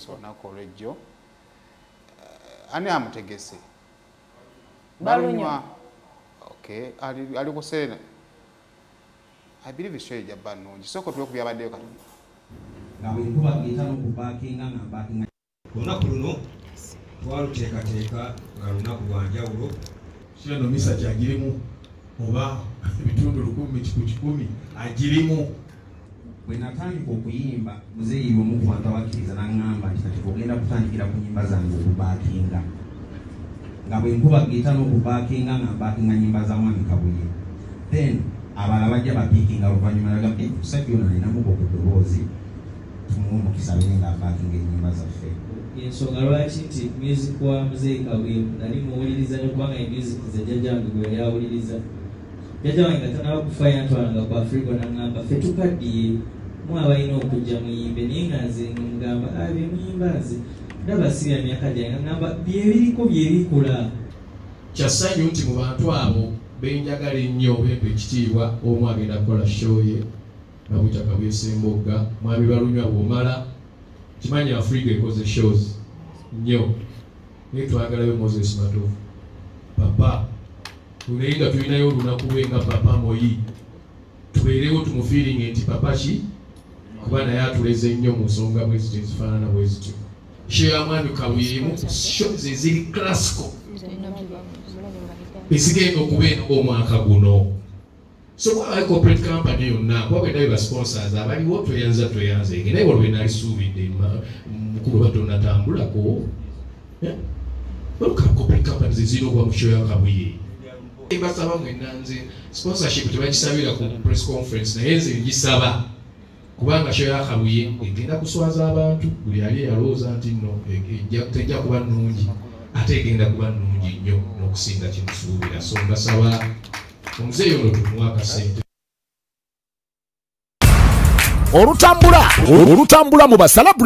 amutegese olunaku olw'ejjo ani amutegese Balunywa. Okay, ali ku Serena. I believe it's sure jabba nnungi soko tuwe kubyabaddeyo kati nga bwe nkuba giyita n'okubakinga nga mbakinga olunaku luno twaluteekateeka nga lunaku lwa njawulo kino misa kyagirimu oba ebitundu 100 agirimu. bwe natandika okuyimba muzeeyi omu ku bantu abakkiriza n'aŋŋamba nti kati ogenda kutandikira ku nnyimba zange okubakinga nga bwe nkuba giyita n'okubakinga nga mbakinga nnyimba za Mwami Kabuye then abalala bajja bapiikinga oluvannyuma nagamba omusajja ono alinamuko ku ddoboozi tumuwe omukisa bere nga abakinga ennyimba zaffe. Ensonga lwaki nti music wa Muzeeyi Kabuye nali muwuliriza nekubanga music ze jjajja wange gwe yali awuliriza jjajja wange nga tanaba kufa yantwalanga ku Africa n'aŋŋamba ffe tukaddiye mu abalina okujja muyimbe naye nga nze ng'omugamba bye muyimba nze ndaba sirya myaka gyange ngamba byebiriko byebikula. Kyassanyu nti mu bantu abo benjagala ennyo bempa ekitiibwa omu agenda kukola show ye Nabwita Kabuye Ssembogga Mwami Balunywa bw'omala kimanyi Africa ekoze shows nnyo naye twagalayo Moses Matovu papa naye nga tulinayo olunaku lwe nga papa Moyi tubeerewo tumufiiringe nti papa ki kuba naye atuleze nnyo mu nsonga bwe ziti ezifaanana bwe zityo. Show ya Mwami Kabuye emu shows eziri classical ezigenda okubeera omwaka guno. So kwa corporate company yonna kwa kwenda ba sponsors abaliwo tweyanze naye walwe nali suubidde mukulu bato natambulako corporate companies zino kwa mushow ya Kabuye basaba mwenanze sponsorship tebagisabira ku press conference naye nze ngisaba kubanga show ya Kabuye egenda kuswaza abantu buli ali yalooza nti nno tejja kuba nnungi ate egenda kuba nnungi nnyo n'okusinga kimusuubira. So mbasaba omuzeeyi ono tumuwa akasente. Olutambula mu basalabrity